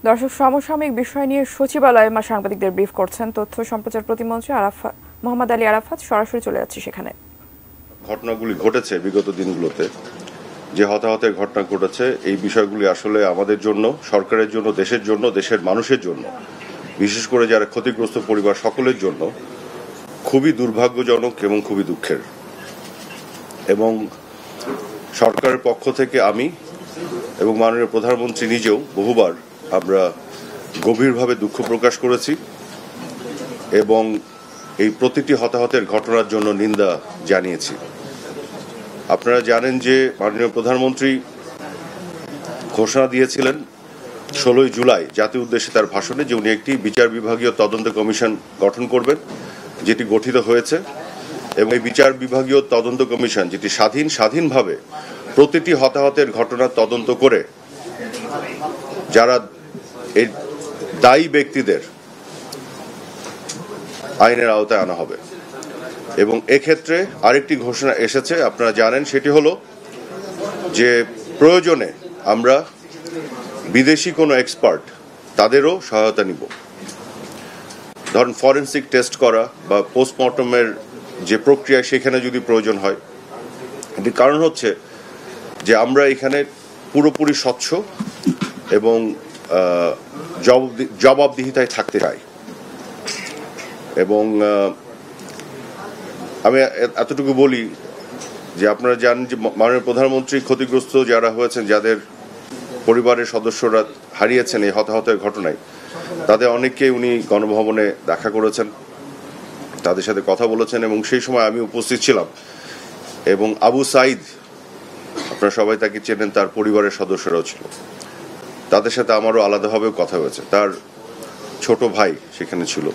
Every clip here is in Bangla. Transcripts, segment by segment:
দর্শক, সমসাময়িক বিষয় নিয়ে সচিবালয়ে সাংবাদিকদের ব্রিফ করছেন তথ্য সম্প্রচার প্রতিমন্ত্রী মোহাম্মদ আলী আরাফাত। সরাসরি চলে যাচ্ছি সেখানে। ঘটনাগুলি ঘটেছে বিগত দিনগুলোতে, যে হতাহতের ঘটনা ঘটেছে, এই বিষয়গুলি আসলে আমাদের জন্য, সরকারের জন্য, দেশের জন্য, দেশের মানুষের জন্য, বিশেষ করে যারা ক্ষতিগ্রস্ত পরিবার সকলের জন্য খুবই দুর্ভাগ্যজনক এবং খুবই দুঃখের। এবং সরকারের পক্ষ থেকে আমি এবং মাননীয় প্রধানমন্ত্রী নিজেও বহুবার আমরা গভীরভাবে দুঃখ প্রকাশ করেছি এবং এই প্রতিটি হতাহতের ঘটনার জন্য নিন্দা জানিয়েছি। আপনারা জানেন যে মাননীয় প্রধানমন্ত্রী ঘোষণা দিয়েছিলেন 16 জুলাই জাতির উদ্দেশ্যে তার ভাষণে যে উনি একটি বিচার বিভাগীয় তদন্ত কমিশন গঠন করবেন, যেটি গঠিত হয়েছে। এবং এই বিচার বিভাগীয় তদন্ত কমিশন যেটি স্বাধীনভাবে প্রতিটি হতাহতের ঘটনার তদন্ত করে যারা এই দায়ী ব্যক্তিদের আইনের আওতায় আনা হবে। এবং এক্ষেত্রে আরেকটি ঘোষণা এসেছে, আপনারা জানেন, সেটি হলো যে প্রয়োজনে আমরা বিদেশি কোনো এক্সপার্ট তাদেরও সহায়তা নিব। ধরেন ফরেনসিক টেস্ট করা বা পোস্টমর্টমের যে প্রক্রিয়া, সেখানে যদি প্রয়োজন হয়। এটির কারণ হচ্ছে যে আমরা এখানে পুরোপুরি স্বচ্ছ এবং জবাবদিহিতায় থাকতে চাই। এবং আমি এতটুকু বলি যে আপনারা জানেন যে মাননীয় প্রধানমন্ত্রী ক্ষতিগ্রস্ত যারা হয়েছেন, যাদের পরিবারের সদস্যরা হারিয়েছেন এই হতাহতের ঘটনায়, তাদের অনেককে উনি গণভবনে দেখা করেছেন, তাদের সাথে কথা বলেছেন। এবং সেই সময় আমি উপস্থিত ছিলাম। এবং আবু সাইদ, আপনারা সবাই তাকে চেনেন, তার পরিবারের সদস্যরাও ছিল, তাদের সাথে আমারও আলাদাভাবেও কথা হয়েছে। তার ছোট ভাই সেখানে ছিল।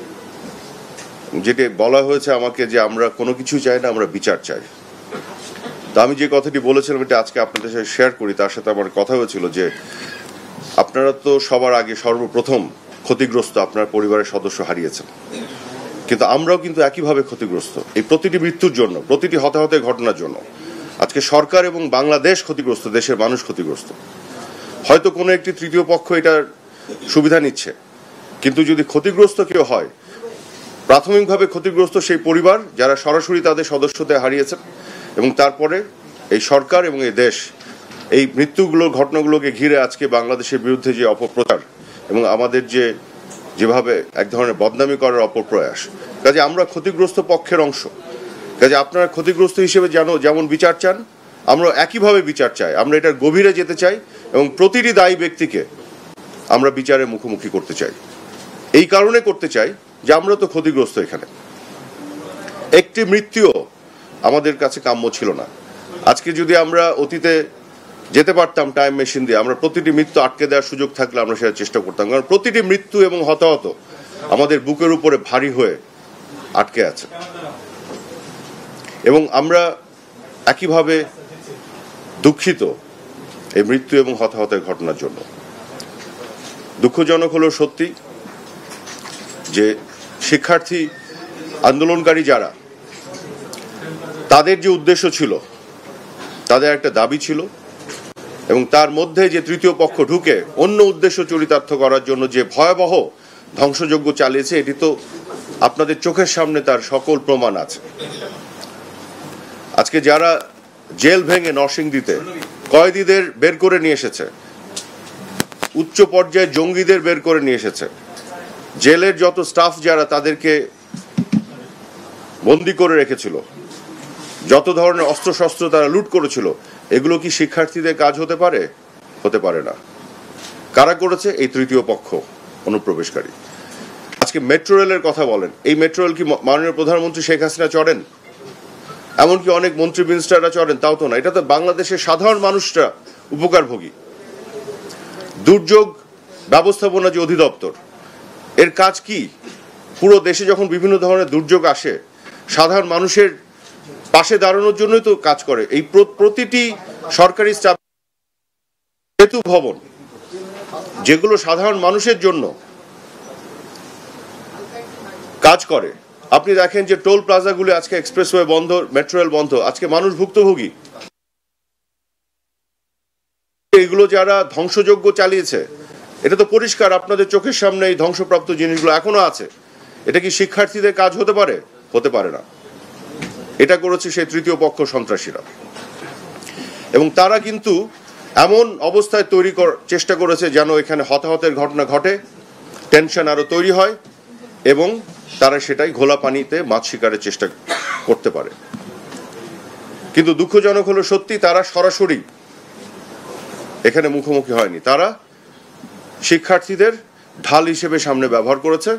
যেটি বলা হয়েছে আমাকে যে আমরা কোনো কিছু চাই না, আমরা বিচার চাই। তো আমি যে কথাটি বলেছিলাম এটা আজকে আপনাদের সাথে শেয়ার করি। তার সাথে আমার কথা হয়েছিল যে আপনারা তো সবার আগে সর্বপ্রথম ক্ষতিগ্রস্ত, আপনার পরিবারের সদস্য হারিয়েছেন, কিন্তু আমরাও কিন্তু একইভাবে ক্ষতিগ্রস্ত। এই প্রতিটি মৃত্যুর জন্য, প্রতিটি হতাহতের ঘটনার জন্য আজকে সরকার এবং বাংলাদেশ ক্ষতিগ্রস্ত, দেশের মানুষ ক্ষতিগ্রস্ত। হয়তো কোনো একটি তৃতীয় পক্ষ এটার সুবিধা নিচ্ছে, কিন্তু যদি ক্ষতিগ্রস্ত কেউ হয়, প্রাথমিকভাবে ক্ষতিগ্রস্ত সেই পরিবার যারা সরাসরি তাদের সদস্যদের হারিয়েছেন। এবং তারপরে এই সরকার এবং এই দেশ এই মৃত্যুগুলোর ঘটনাগুলোকে ঘিরে আজকে বাংলাদেশের বিরুদ্ধে যে অপপ্রচার এবং আমাদের যেভাবে এক ধরনের বদনামি করার অপপ্রয়াস, কাজে আমরা ক্ষতিগ্রস্ত পক্ষের অংশ। কাজে আপনারা ক্ষতিগ্রস্ত হিসেবে যেমন বিচার চান, আমরা একইভাবে বিচার চাই। আমরা এটার গভীরে যেতে চাই এবং প্রতিটি দায়ী ব্যক্তিকে আমরা বিচারের মুখোমুখি করতে চাই। এই কারণে করতে চাই যে আমরা তো ক্ষতিগ্রস্ত। এখানে একটি মৃত্যুও আমাদের কাছে কাম্য ছিল না। আজকে যদি আমরা অতীতে যেতে পারতাম টাইম মেশিন দিয়ে, আমরা প্রতিটি মৃত্যু আটকে দেওয়ার সুযোগ থাকলে আমরা সেটা চেষ্টা করতাম। কারণ প্রতিটি মৃত্যু এবং হতাহত আমাদের বুকের উপরে ভারী হয়ে আটকে আছে। এবং আমরা একইভাবে দুঃখিত এই মৃত্যু এবং হতাহতের ঘটনার জন্য। দুঃখজনক হলো সত্যি যে শিক্ষার্থী আন্দোলনকারী যারা, তাদের যে উদ্দেশ্য ছিল, তাদের একটা দাবি ছিল, এবং তার মধ্যে যে তৃতীয় পক্ষ ঢুকে অন্য উদ্দেশ্য চরিতার্থ করার জন্য যে ভয়াবহ ধ্বংসযজ্ঞ চালিয়েছে, এটি তো আপনাদের চোখের সামনে তার সকল প্রমাণ আছে। আজকে যারা জেল ভেঙে নরসিংদীতে কয়েদিদের বের করে নিয়ে এসেছে, উচ্চ পর্যায়ে জঙ্গিদের বের করে নিয়ে এসেছে, জেলের যত স্টাফ যারা তাদেরকে বন্দি করে রেখেছিল, যত ধরনের অস্ত্রশস্ত্র তারা লুট করেছিল, এগুলো কি শিক্ষার্থীদের কাজ হতে পারে? হতে পারে না। কারা করেছে? এই তৃতীয় পক্ষ, অনুপ্রবেশকারী। আজকে মেট্রো রেলের কথা বলেন, এই মেট্রো রেল কি মাননীয় প্রধানমন্ত্রী শেখ হাসিনা চড়েন? এমনকি অনেক মন্ত্রী মিনিস্টাররা চড়েন? তাও তো না। এটা তো বাংলাদেশের সাধারণ মানুষরা উপকারভোগী। দুর্যোগ ব্যবস্থাপনা যে অধিদপ্তর, এর কাজ কি? পুরো দেশে যখন বিভিন্ন ধরনের দুর্যোগ আসে, সাধারণ মানুষের পাশে দাঁড়ানোর জন্যই তো কাজ করে। এই প্রতিটি সরকারি স্টাফ, সেতু ভবন, যেগুলো সাধারণ মানুষের জন্য কাজ করে। আপনি দেখেন যে টোল প্লাজাগুলো আজকে এক্সপ্রেসওয়ে বন্ধ, মেট্রো রেল বন্ধ, আজকে মানুষ ভুক্তভোগী। এগুলো যারা ধ্বংসযজ্ঞ চালিয়েছে, এটা তো পরিষ্কার, আপনাদের চোখের সামনে এই ধ্বংসপ্রাপ্ত জিনিসগুলো এখনো আছে। এটা কি শিক্ষার্থীদের কাজ হতে পারে? হতে পারে না। এটা করেছে সেই তৃতীয় পক্ষ সন্ত্রাসীরা, এবং তারা কিন্তু এমন অবস্থায় তৈরি চেষ্টা করেছে যেন এখানে হতাহতের ঘটনা ঘটে, টেনশন আরো তৈরি হয়, এবং তারা সেটাই ঘোলা পানিতে মাছ শিকারের চেষ্টা করতে পারে। কিন্তু দুঃখজনক হলো সত্যি তারা সরাসরি এখানে মুখোমুখি হয়নি। তারা শিক্ষার্থীদের ঢাল হিসেবে সামনে ব্যবহার করেছে,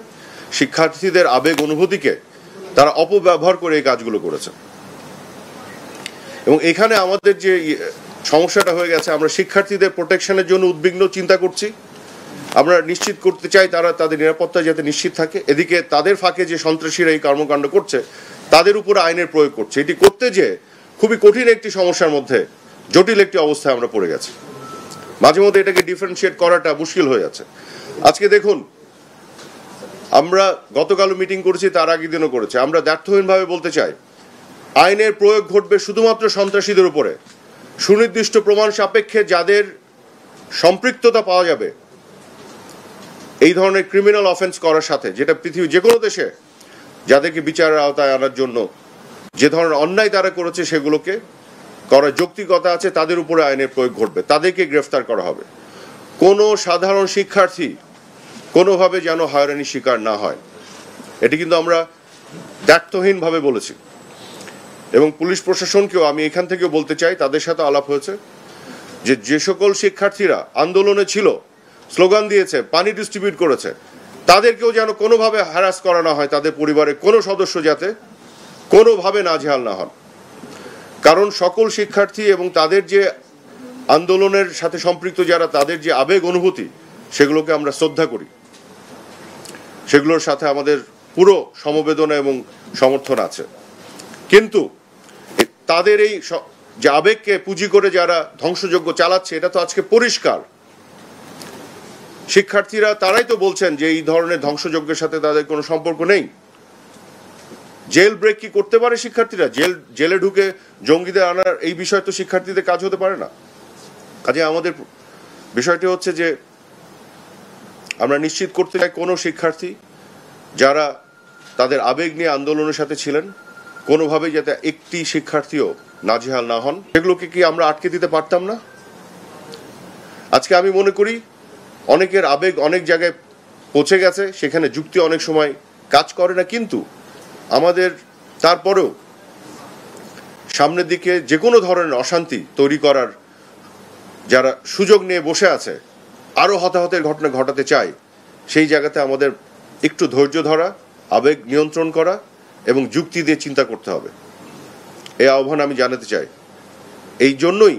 শিক্ষার্থীদের আবেগ অনুভূতিকে তারা অপব্যবহার করে এই কাজগুলো করেছে। এবং এখানে আমাদের যে সমস্যাটা হয়ে গেছে, আমরা শিক্ষার্থীদের প্রোটেকশনের জন্য উদ্বিগ্ন চিন্তা করছি, আমরা নিশ্চিত করতে চাই তারা তাদের নিরাপত্তা যাতে নিশ্চিত থাকে। এদিকে তাদের ফাঁকে যে সন্ত্রাসীরা এই কর্মকাণ্ড করছে তাদের উপরে আইনের প্রয়োগ করছে। এটি করতে যে খুবই কঠিন একটি সমস্যার মধ্যে, জটিল একটি অবস্থায় আমরা পড়ে গেছি। মাঝে মধ্যে এটাকে ডিফারেন্সিয়েট করাটা মুশকিল হয়ে যাচ্ছে। আজকে দেখুন, আমরা গতকালও মিটিং করেছি, তার আগের দিনও করেছি। আমরা দ্ব্যর্থহীনভাবে বলতে চাই, আইনের প্রয়োগ ঘটবে শুধুমাত্র সন্ত্রাসীদের উপরে। সুনির্দিষ্ট প্রমাণ সাপেক্ষে যাদের সম্পৃক্ততা পাওয়া যাবে এই ধরনের ক্রিমিনাল অফেন্স করার সাথে, যেটা পৃথিবীর যে কোনো দেশে যাদেরকে বিচারের আওতায় আনার জন্য যে ধরনের অন্যায় তারা করেছে সেগুলোকে করার যৌক্তিকতা আছে, তাদের উপরে আইনের প্রয়োগ ঘটবে, তাদেরকে গ্রেফতার করা হবে। কোনো সাধারণ শিক্ষার্থী কোনোভাবে যেন হয়রানির শিকার না হয়, এটি কিন্তু আমরা দ্ব্যর্থহীনভাবে বলেছি। এবং পুলিশ প্রশাসনকেও আমি এখান থেকেও বলতে চাই, তাদের সাথে আলাপ হয়েছে, যে সকল শিক্ষার্থীরা আন্দোলনে ছিল, স্লোগান দিয়েছে, পানি ডিস্ট্রিবিউট করেছে, তাদেরকেও যেন কোনোভাবে হ্যারাস করা না হয়, তাদের পরিবারের কোনো সদস্য যাতে কোনোভাবে নাজেহাল না হন। কারণ সকল শিক্ষার্থী এবং তাদের যে আন্দোলনের সাথে সম্পৃক্ত যারা, তাদের যে আবেগ অনুভূতি, সেগুলোকে আমরা শ্রদ্ধা করি, সেগুলোর সাথে আমাদের পুরো সমবেদনা এবং সমর্থন আছে। কিন্তু তাদের এই যে আবেগকে পুঁজি করে যারা ধ্বংসযজ্ঞ চালাচ্ছে, এটা তো আজকে পরিষ্কার। শিক্ষার্থীরা তারাই তো বলছেন যে এই ধরনের ধ্বংসযজ্ঞের সাথে তাদের কোনো সম্পর্ক নেই। জেল ব্রেক কি করতে পারে শিক্ষার্থীরা? জেলে ঢুকে জঙ্গিদের আনার এই বিষয় তো শিক্ষার্থীদের কাজ হতে পারে না। কাজে আমাদের বিষয়টি হচ্ছে যে আমরা নিশ্চিত করতে চাই কোনো শিক্ষার্থী যারা তাদের আবেগ নিয়ে আন্দোলনের সাথে ছিলেন, কোনোভাবেই যাতে একটি শিক্ষার্থীও নাজেহাল না হন। সেগুলোকে কি আমরা আটকে দিতে পারতাম না? আজকে আমি মনে করি অনেকের আবেগ অনেক জায়গায় পৌঁছে গেছে, সেখানে যুক্তি অনেক সময় কাজ করে না, কিন্তু আমাদের তারপরেও সামনের দিকে যে কোনো ধরনের অশান্তি তৈরি করার যারা সুযোগ নিয়ে বসে আছে, আরো হতাহতের ঘটনা ঘটাতে চায়, সেই জায়গাতে আমাদের একটু ধৈর্য ধরা, আবেগ নিয়ন্ত্রণ করা এবং যুক্তি দিয়ে চিন্তা করতে হবে। এই আহ্বান আমি জানাতে চাই। এই জন্যই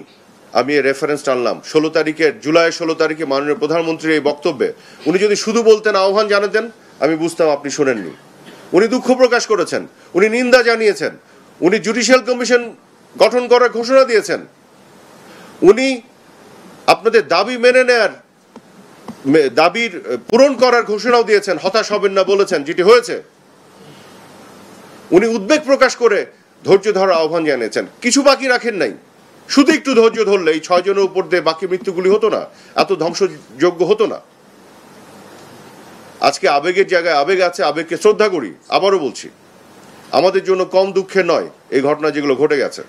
আমি এই রেফারেন্স টানলাম 16 তারিখের, জুলাই 16 তারিখে মাননীয় প্রধানমন্ত্রীর এই বক্তব্যে। উনি যদি শুধু বলতেন, আহ্বান জানাতেন, আমি বুঝতাম আপনি শোনেননি। উনি দুঃখ প্রকাশ করেছেন, উনি নিন্দা জানিয়েছেন, উনি জুডিশিয়াল কমিশন গঠন করার ঘোষণা দিয়েছেন, উনি আপনাদের দাবি মেনে নেয়ার, দাবির পূরণ করার ঘোষণাও দিয়েছেন, হতাশ হবেন না বলেছেন, যেটি হয়েছে। উনি উদ্বেগ প্রকাশ করে ধৈর্য ধরার আহ্বান জানিয়েছেন, কিছু বাকি রাখেন নাই। শুধু একটু ধৈর্য ধরলে এই 6 জনের উপর দিয়ে বাকি মৃত্যুগুলি হতো না, এত ধ্বংসযোগ্য হতো না। আজকে আবেগের জায়গায় আবেগ আছে, আবেগকে শ্রদ্ধা করি। আবারও বলছি, আমাদের জন্য কম দুঃখের নয় এই ঘটনা যেগুলো ঘটে গেছে।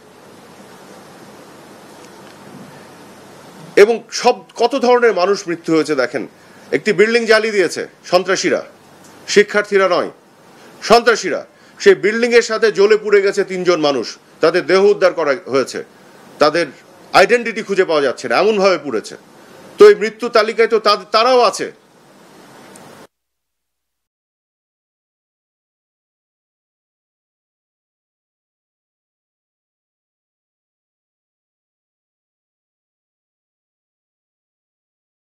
এবং কত ধরনের মানুষ মৃত্যু হয়েছে দেখেন। একটি বিল্ডিং জ্বালিয়ে দিয়েছে সন্ত্রাসীরা, শিক্ষার্থীরা নয়, সন্ত্রাসীরা। সেই বিল্ডিং এর সাথে জ্বলে পুড়ে গেছে 3 জন মানুষ, তাদের দেহ উদ্ধার করা হয়েছে, তাদের আইডেন্টিটি খুঁজে পাওয়া যাচ্ছে না, এমন ভাবে পুড়েছে। তো এই মৃত্যু তালিকায় তো তারাও আছে।